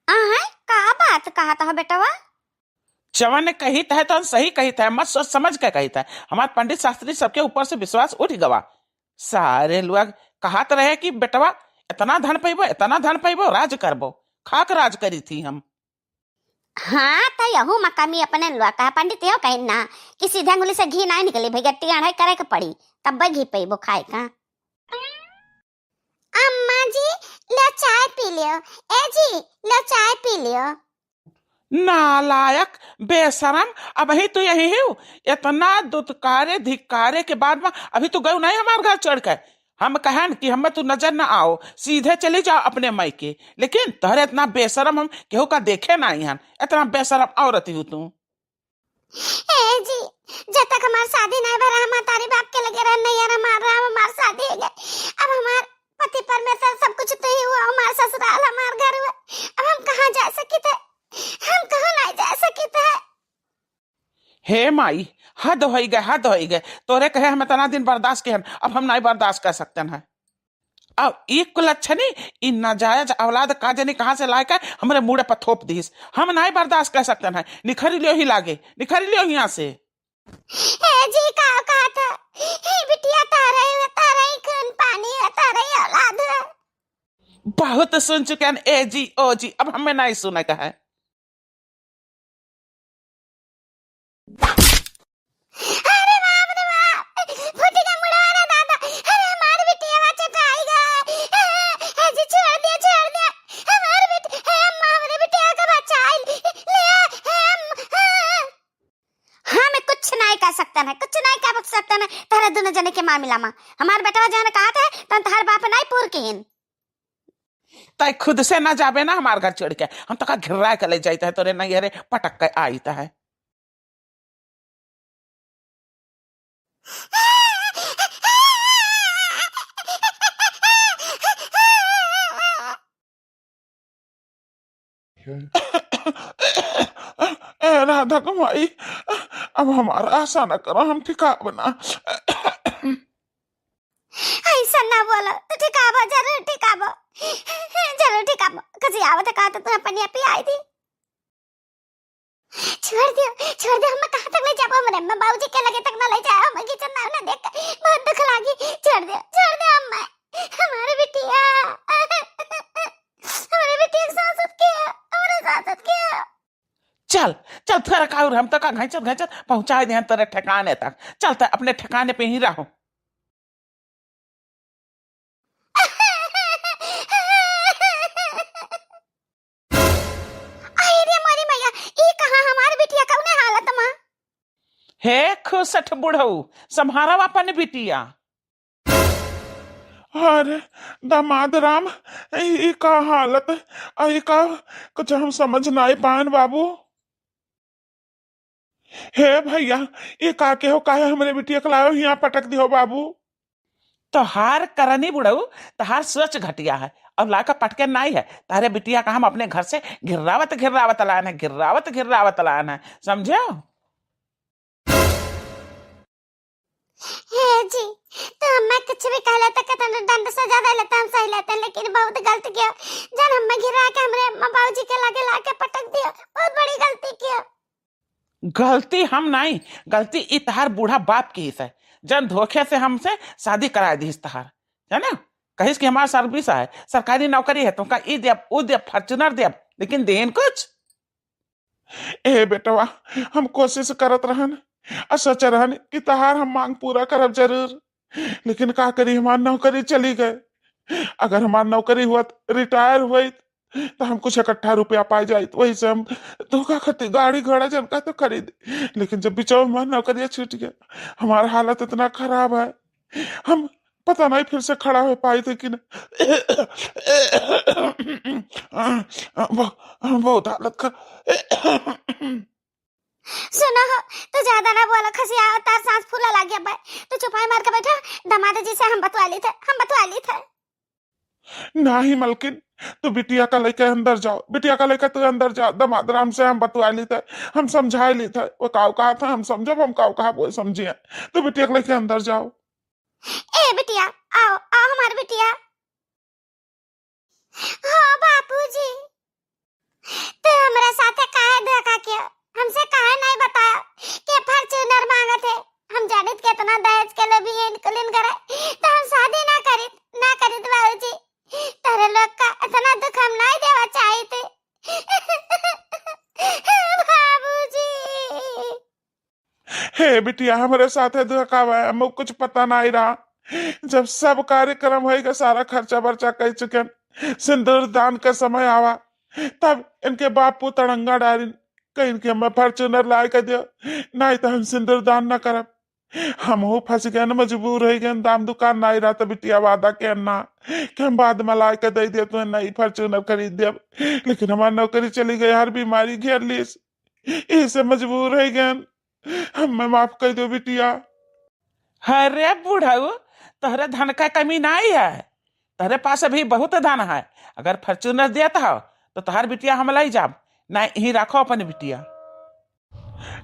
आहे का बात कहा था बेटवा? चवन ने कही था तो सही कही था, मत सोच समझ के कही था। हमारे पंडित शास्त्री सबके ऊपर से विश्वास उठ गवा। सारे लोग कहत रहे कि बेटवा इतना धन पैबो, इतना धन पैबो, राज करबो। खाक राज करी थी हम। हाँ तो यहू मकामी अपने लुआ कहा पंडित यो कहीं ना कि सीधा अंगुली से घी ना निकली भैया, टियाढ़ाई करे के पड़ी तब घी पैबो खाए का। अम्मा जी लो चाय पी लियो। ए जी लो चाय पी लियो। नालायक बेशरम, अब ही तू यही हो। इतना दुत्कारे धिक्कारे के बाद में अभी तू गयो नहीं हमारे घर चढ़ के। हम कहन कि हमें तू नजर ना आओ, सीधे चली जाओ अपने मायके, लेकिन तोहरे इतना बेशरम हम केहू का देखे ना हन। इतना बेशरम औरत हो तू। ए जी जब तक हमार शादी नहीं भरा हम तारी बाप के लगे रह नहीं यार हमार शादी हो गई। अब हमार पति परमेश्वर सब कुछ तो ही हुआ, हमार ससुराल हमार घर हुआ। अब हम कहाँ जा सकी थे, हम कहाँ नहीं जा सकी थे। हे माई, हद हो गए, हद हो गए। तोरे कहे हम इतना दिन बर्दाश्त के हन, अब हम नहीं बर्दाश्त कर सकते हैं। अब एक कुलच्छनी इन नाजायज औलाद का जनी कहां से लाकर हमरे मुड़े पर थोप दीस। हम नहीं बर्दाश्त कर सकते हैं। निखरी लियो ही लागे, निखरी लियो यहाँ से। ए जी का कहा था हे बिटिया तारा ही खून पानी है, तारा ही औलाद है। बहुत सुन चुके हैं ए जी ओ जी, अब हमें नहीं सुने का है। अरे बाप रे बाप, फूटी का मुड़ा रे दादा। अरे हमार बिटिया बच्चा खाई गए। ए जी छोड़ दिया हमार बेटी है। अम्मा हमारे बिटिया का बच्चा आई ले आ। हाँ मैं कुछ नहीं कर सकता ना, कुछ नहीं कर सकता ना तारा दोनों जने के मामला में। हमार बेटा जहाँ कहा था तन तार बाप नहीं पूर किन। तय खुद से ना जाबे ना हमारे घर चढ़ के, हम तो का घिरा के ले जाता है तोरे नहीं अरे पटक के आईता है। राधा कमाई, अब हमारा आशा न करो, हम ठिका बना। ऐसा ना बोलो तो ठिकाबो, जरूर ठिकाबो, जरूर ठिकाबो। कसी आवत कहा तो तू अपनी अपी आई थी। छोड़ दियो हम कहां तक ले जाबो। हमरे अम्मा बाबूजी के लगे तक ना ले जाओ, मैं किचन ना देख बहुत दुख लागी। छोड़ दियो अम्मा, हमारे बिटिया हमारे बिटिया सासत के हमारे सासत के। चल चल थोड़ा का, हम तो का घाचत घाचत पहुंचा दे तेरे ठिकाने तक। चलता अपने ठिकाने पे ही रहो। हे खुसठ बुढ़ऊ, संभारा अपन बिटिया। अरे दामाद राम, ई का हालत, आई का कुछ हम समझ ना पान बाबू। हे भैया, ये का के हो, काहे हमरे बिटिया के लाओ यहाँ पटक दियो बाबू। तो हार करनी बुढ़ऊ, तहार सोच घटिया है। अब लाका पटके नहीं है तारे बिटिया का, हम अपने घर से घिर्रावत लाना है, घिर्रावत लाना है, समझे? हे जी तो मैं कुछ भी कह लेता कि तने दंड सजा दे लेता हम सही लेते, लेकिन बहुत गलती किया। जन हम गिरा के हमरे अम्मा बाबूजी के लागे लाके पटक दिया, बहुत बड़ी गलती किया। गलती हम नहीं, गलती इतहार बूढ़ा बाप की है। जन धोखे से हमसे शादी करा दी इतहार, है ना? कहिस कि हमारा सर्विस है, सरकारी नौकरी है, तुमका ई दे उ दे फॉर्च्यूनर दे, लेकिन देन कुछ। ए बेटवा, हम कोशिश करत रहन और सोच रहन कि तहार हम मांग पूरा करब जरूर, लेकिन का करी हमार नौकरी चली गए। अगर हमार नौकरी हुआ रिटायर हुई तो हम कुछ इकट्ठा रुपया पाई जाए, वही से हम धोखा खती गाड़ी घोड़ा जनका तो खरीद। लेकिन जब बिचौ हमारा नौकरी छूट गया, हमारा हालत इतना खराब है, हम पता नहीं फिर से खड़ा हो पाए थे कि बहुत हालत सुनो हो तो ज्यादा ना बोला, खसी तार सांस फूला लग गया भाई, तो चुपाई मार के बैठा। दामाद जी से हम बतवा ली थे। नहीं मलकिन, तो बिटिया का लेकर अंदर जाओ, बिटिया का लेकर तू अंदर जाओ। दामाद राम से हम बतवा ली थे, हम समझा ली थे, वो काव कहा था हम समझब, हम काव कहा वो समझिए। तो बिटिया को लेकर अंदर जाओ। ए बिटिया आओ हमारी बिटिया। हाँ बापूजी। हम नहीं देवा चाहते बाबूजी। हे बिटिया हमारे साथ है धोखा हुआ है, हमको कुछ पता नहीं रहा। जब सब कार्यक्रम होएगा, सारा खर्चा बर्चा कर चुके, सिंदूर दान का समय आवा, तब इनके बापू तड़ंगा डाली कहीं इनके हमें फॉर्चूनर ला के दियो, नहीं तो हम सिंदूर दान न करब। हम हो फंस गए, मजबूर हो गए, दाम दुकान नहीं रहा तो बिटिया वादा के ना कि हम बाद में ला के दे दिया, तुम्हें नई फॉर्चूनर खरीद दिया, लेकिन हमारी नौकरी चली गई, हर बीमारी घेर ली, इससे मजबूर हो गए। हमें माफ कर दो बिटिया। अरे बुढ़ऊ, तोहरे धन का कमी नहीं है, तोहरे पास अभी बहुत धन है। अगर फॉर्चूनर देता हो तो तोहार बिटिया हम लाई जाब, नहीं ही रखो अपन बिटिया।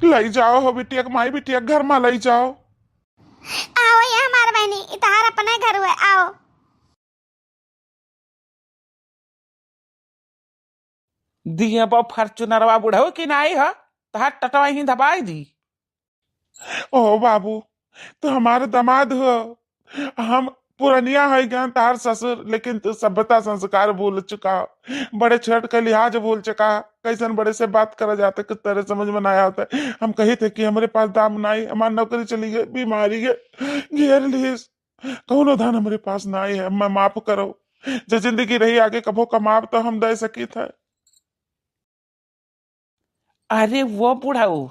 ले जाओ हो बिटिया, माई बिटिया घर में ले जाओ। आओ ये हमार बहनी, इतार अपने घर हुए, आओ। दिए बो फॉर्चूनरवा बुढ़ऊ की नहीं हो, तोहार टटवा ही दबाई दी। ओ बाबू, तो हमारे दामाद हो, हम पुरनिया है ज्ञान तार ससुर, लेकिन तू सभ्यता संस्कार भूल चुका, बड़े छोट का लिहाज भूल चुका, कैसन बड़े से बात करा जाता किस तरह समझ में नहीं आता। हम कही थे कि हमारे पास दाम नहीं, हमारी नौकरी चली गई, बीमारी गई घेर ली, कौनो धन हमारे पास नहीं है, मैं माफ करो। जो जिंदगी रही आगे कभो कमाब तो हम दे सकी थे। अरे वो बुढ़ऊ,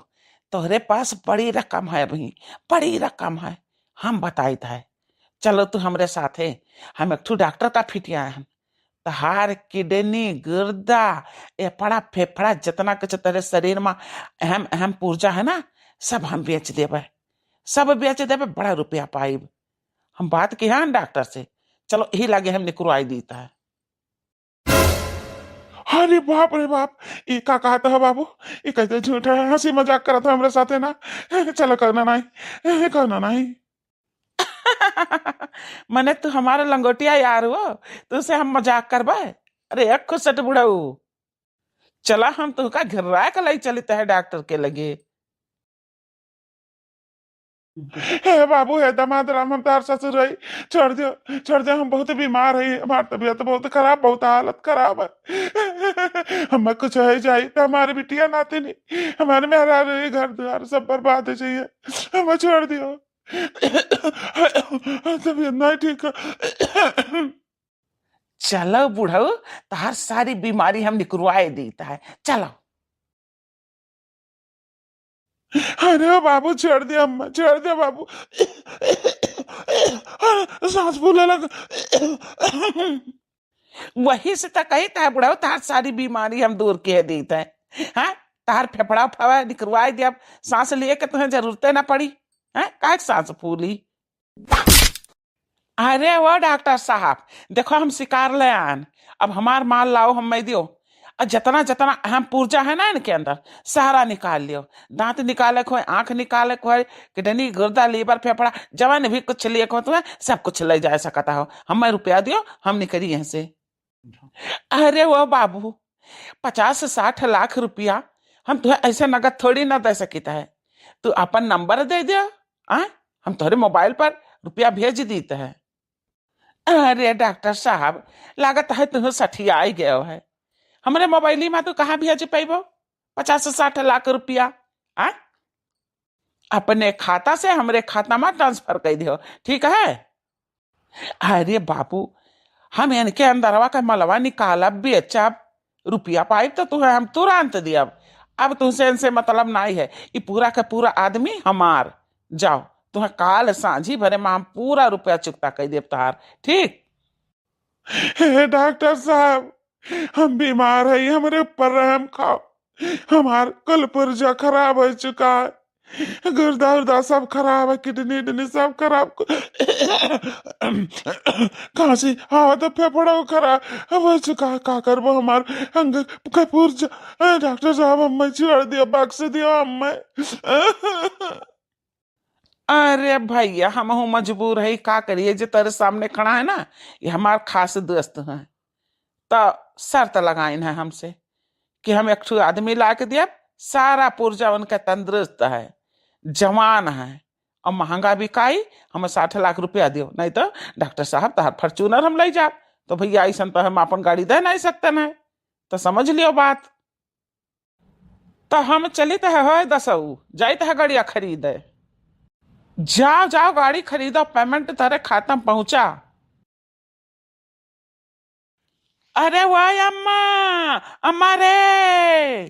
तोहरे पास बड़ी रकम है भाई, बड़ी रकम है, हम बताई था। चलो तू हमरे साथ है, हम एक डॉक्टर का फिटिया है, तहार किडनी गुर्दा एपड़ा फेफड़ा जितना कुछ तेरे शरीर में अहम अहम पुर्जा है ना, सब हम बेच देवे, सब बेच देवे, बड़ा रुपया पाइब। हम बात की है डॉक्टर से, चलो यही लगे हम निकलवाई देता है। अरे बाप रे बाप, ये का कहता है बाबू, ये कहते झूठा है, हंसी मजाक करा था हमारे साथ है ना। चलो करना नहीं, करना नहीं। मने तू हमारा लंगोटिया यार हो, तुझसे हम मजाक करबे। अरे एक खुशट बुढ़ऊ, चला हम तुका घिर्रा के लाई चलते है डॉक्टर के लगे। हे बाबू, हे दामाद राम, हम तार ससुर रही, छोड़ दियो छोड़ दियो, हम बहुत बीमार है, हमारी तबीयत बहुत खराब, बहुत हालत खराब है। हमें कुछ है जाए तो हमारे बिटिया नाते नहीं, हमारे मेहरा रही, घर द्वार सब बर्बाद हो जाइए, हमें छोड़ दियो। तबीयत नहीं ठीक है। चलो बुढ़ऊ, तार सारी बीमारी हम निकलवाए देता है, चलो। अरे बाबू छोड़ दिया, अम्मा छोड़ दिया बाबू, सांस फूलने लगा। वही से तो कहता है बुढ़ऊ, तार सारी बीमारी हम दूर के देते हैं। हाँ, तार फेफड़ा फवा निकलवाए दिया, सांस लिए के तुम्हें जरूरत ना पड़ी है, काहे सांस फूली। अरे वो डॉक्टर साहब, देखो हम शिकार ले आन, अब हमार माल लाओ, हम मैं दियो, और जितना जितना अहम पुर्जा है ना इनके अंदर सारा निकाल लियो, दांत निकाले को, आंख निकाले को, किडनी गुर्दा लीवर फेफड़ा जवान भी कुछ लिए को, तुम्हें सब कुछ ले जा सकता हो, हमें रुपया दियो, हम निकली यहाँ से। अरे वो बाबू, 50-60 लाख रुपया हम तुम्हें ऐसे नगद थोड़ी ना दे सकता है, तू अपन नंबर दे दियो, हम तुम्हारे मोबाइल पर रुपया भेज देते हैं। अरे डॉक्टर साहब, लागत है तुम्हें सठिया आई गया है, हमारे मोबाइल में तो कहाँ भेज पैबो 50-60 लाख रुपया। अपने खाता से हमरे खाता में ट्रांसफर कर दियो, ठीक है। अरे बाबू, हम इनके अंदरवा का मलवा निकालब बेचब, रुपया पाइब तो तुम्हें हम तुरंत दियब, अब तुमसे इनसे मतलब नहीं है, ये पूरा का पूरा आदमी हमार। जाओ, तुम्हें काल सांझी भरे में हम पूरा रुपया चुकता कर देव तार, ठीक। हे डॉक्टर साहब, हम बीमार है, हमारे ऊपर रहम खाओ, हमार कल पुर्जा खराब हो चुका है, गुर्दा उर्दा सब खराब है, किडनी विडनी सब खराब, खांसी हाँ तो फेफड़ा खराब हो चुका है, का करबो हमार अंग का पुर्जा। डॉक्टर साहब हमें छोड़ दिया, बख्श दियो हमें। अरे भैया, हम मजबूर है, का करिए, जो तेरे सामने खड़ा है ना, ये हमार खास दोस्त है, तो शर्त लगाइन है हमसे कि हम एक आदमी ला के दिया, सारा पुर्जा उनका तंदुरुस्त है, जवान है और महंगा बिकाई, हमें 60 लाख रुपया दियो, नहीं तो डॉक्टर साहब तहार फॉर्चूनर हम ले जा, तो भैया ऐसा तो हम अपन गाड़ी दे नहीं सकते ना, तो समझ लियो बात। तो हम चली तो है दसऊ जाई तो है गाड़िया खरीदे। जाओ जाओ गाड़ी खरीदो, पेमेंट तारे खाता में पहुंचा। अरे वाह अम्मा, अम्मा रे।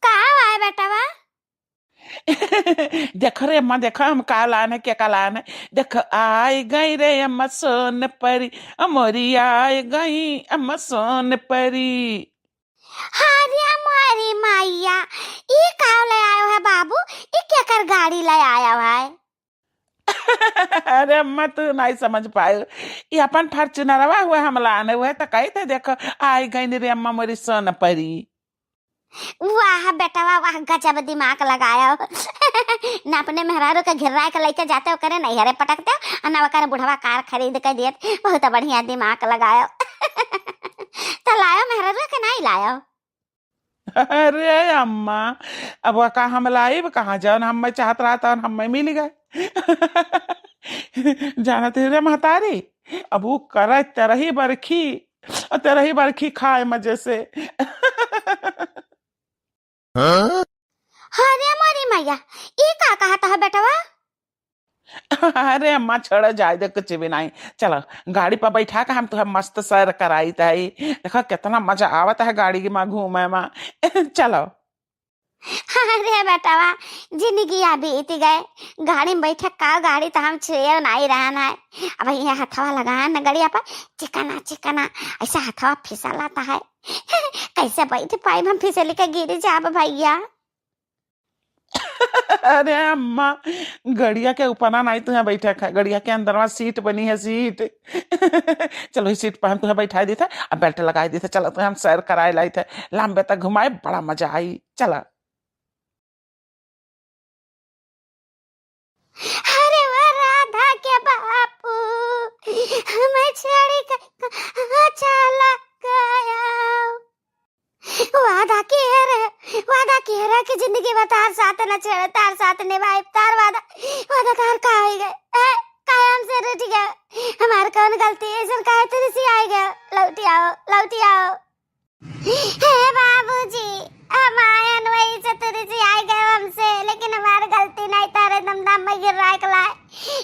कहाँ आए बेटा वा? देखो रे अम्मा, देखो हम का लाने क्या का लाने। देखो आई गई रे अम्मा सोन परी, अमोरी आई गई अम्मा सोन परी। हरे हमारी मैया, ये कहाँ ले आयो है बाबू? ये क्या कर गाड़ी ले आया है? अरे अम्मा तू नहीं समझ पाए, ये अपन फॉर्च्यूनरवा हुआ हम लाने हुए तो कही थे देखो आई गई रे अम्मा मोरी सोन परी। वाह बेटा वाह, वाह गजब दिमाग लगाया हो। ना अपने मेहरारू के घिर्रा के लेके जाते हो करे नहीं हरे पटकते हो, और ना वकर बुढ़वा कार खरीद के दिए, बहुत बढ़िया दिमाग लगाया। तो लायो मेहरारू के नहीं लायो? अरे अम्मा अब वो का हम लाइब कहाँ जाओ, हम मैं चाहत रहा था हम मैं मिल गए। जाना तेरे महतारी, अब वो करे तरही बरखी और तरही बरखी खाए मजे से। अरे हमारी मैया, ये का कहा था बेटवा? अरे अम्मा छोड़ो जाए दे, कुछ भी नहीं। चलो गाड़ी पर बैठा के हम तो मस्त सैर कराई ताई, देखो कितना मजा आवत है गाड़ी में घूमे में। चलो। अरे बेटवा, जिंदगी अभी बीत गए, गाड़ी में बैठे का गाड़ी तो हम छुए नहीं रहना है। अब ये हथवा लगाया ना गड़िया पर, चिकना चिकना ऐसा हथवा फिसलाता है। कैसे बैठ पाए हम, फिसल के गिर जाब भैया। अरे अम्मा गड़िया के ऊपर ना नहीं तुम्हें बैठा है, गड़िया के अंदर में सीट बनी है सीट। चलो इस सीट पर हम तुम्हें बैठा दी थे, अब बेल्ट लगाई दी थे। चलो तुम्हें हम सैर कराए लाई थे, लंबे तक घुमाए, बड़ा मजा आई। चला। अरे वो राधा के बापू, हमें छेड़ी कहाँ चला गया? वादा की है कि जिंदगी में तार साथ न छेड़े, तार साथ निभाए, तार वादा वादा तार का हो गए, कायम से रुठ गया। हमार कौन गलती है, सर काहे तेरे से आ गया? लौटी आओ, लौटी आओ। हे बाबूजी, हमायन वही से तेरे से आ गए हमसे, लेकिन हमारी गलती नहीं, तारे दमदम में गिर रहा है।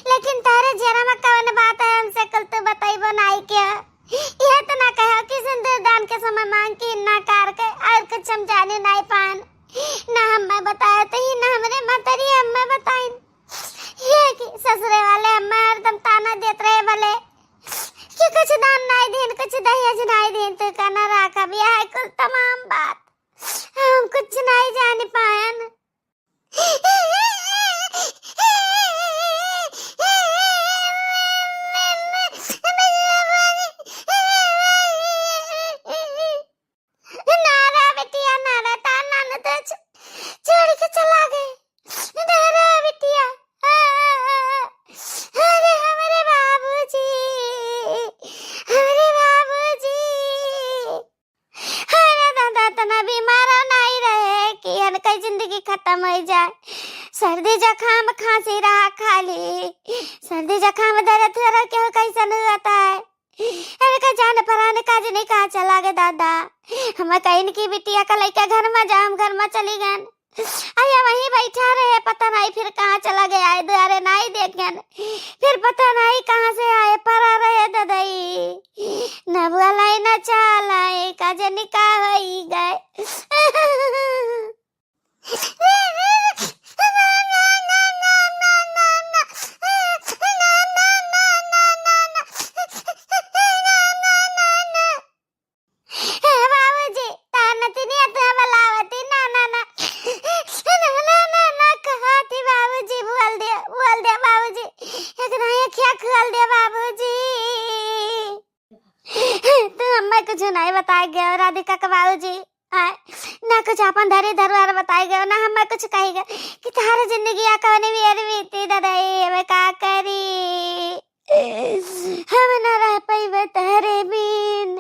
लेकिन तारे जरा में कौन बात है हमसे कल तो बताइबो नहीं क्या? यह तो ना कहो कि सिंदूर दान के समय मांग की ना कार के और कुछ हम जाने नहीं पान, ना हमें बताया तो ही ना हमारे मातारी हमें बताइन। ये कि ससुरे वाले हमें हरदम ताना देते रहे भले कि कुछ दान नहीं देन, कुछ दहेज नहीं देन, तो कहना रखा भी है कुल तमाम बात हम कुछ नहीं जान पायन। छोड़ के चला गए नारा बिटिया। अरे हमारे बाबूजी, हमारे बाबूजी। अरे दादा तना बीमार नहीं रहे कि हनका जिंदगी खत्म हो जाए। सर्दी जुकाम खांसी रहा खाली, सर्दी जुकाम दर्द थोड़ा क्यों कैसा नहीं होता है? अरे का जान पराने काज नहीं कहा चला गए दादा। हम कहीं की बिटिया का लेके घर में जा, हम घर में चली गए। अरे वहीं बैठा रहे, पता नहीं फिर कहाँ चला गया है, द्वारे नहीं देखे, फिर पता नहीं कहाँ से आए, परा रहे ददाई न बुलाई न चालाई काज निकाह हो गए। कुछ नहीं बताए गए राधिका के बाबूजी, ना कुछ अपन धरे धरवार बताए गए, ना हमें कुछ कही गए कि तारे जिंदगी आकाने भी अरे बीती दादाई हमें का करी, हम ना रह पाइबे तारे बिन।